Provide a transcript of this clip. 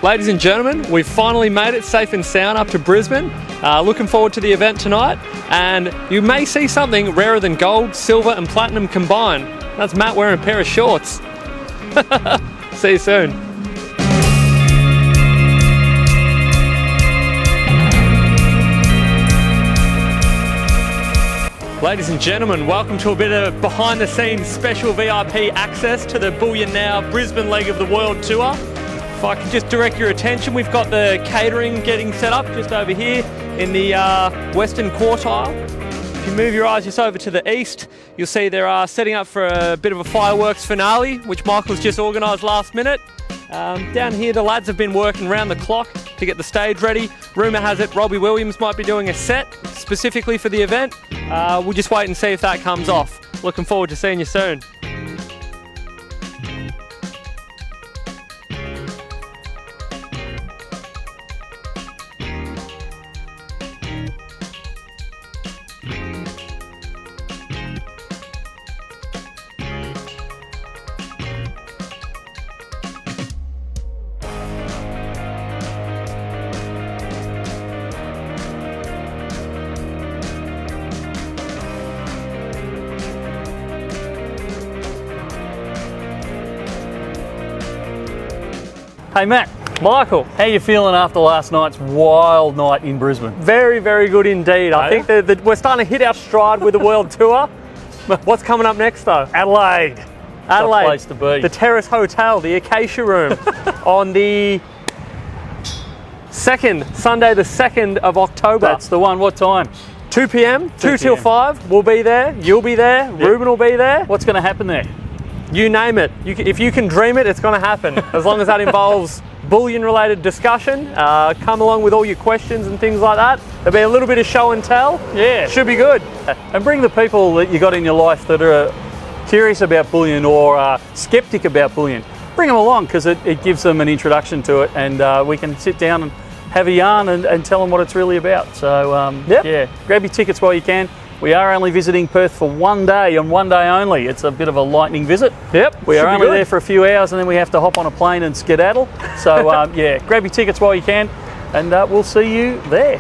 Ladies and gentlemen, we've finally made it safe and sound up to Brisbane. Looking forward to the event tonight, and you may see something rarer than gold, silver and platinum combined. That's Matt wearing a pair of shorts. See you soon. Ladies and gentlemen, welcome to a bit of behind the scenes special VIP access to the Bullion Now Brisbane leg of the World Tour. If I could just direct your attention, we've got the catering getting set up just over here in the western quartile. If you move your eyes just over to the east, you'll see they're setting up for a bit of a fireworks finale, which Michael's just organised last minute. Down here, the lads have been working round the clock to get the stage ready. Rumour has it Robbie Williams might be doing a set specifically for the event. We'll just wait and see if that comes off. Looking forward to seeing you soon. Hey Matt, Michael, how you feeling after last night's wild night in Brisbane? very, very good indeed. I think that we're starting to hit our stride with the World Tour. What's coming up next though? Adelaide. Adelaide, Tough place to be. The Terrace Hotel, the Acacia Room, on the 2nd, Sunday the 2nd of October. That's the one. What time? 2 p.m, 2 till 5, we'll be there, you'll be there, Yep. Ruben will be there. What's going to happen there? You name it. If you can dream it, it's going to happen. As long as that involves bullion-related discussion, come along with all your questions and things like that. There'll be a little bit of show and tell. Yeah. Should be good. And bring the people that you got in your life that are curious about bullion or skeptic about bullion. Bring them along because it gives them an introduction to it, and we can sit down and have a yarn and tell them what it's really about. So yeah, grab your tickets while you can. We are only visiting Perth for one day and one day only. It's a bit of a lightning visit. Yep. We are only there for a few hours and then we have to hop on a plane and skedaddle. So yeah, grab your tickets while you can, and we'll see you there.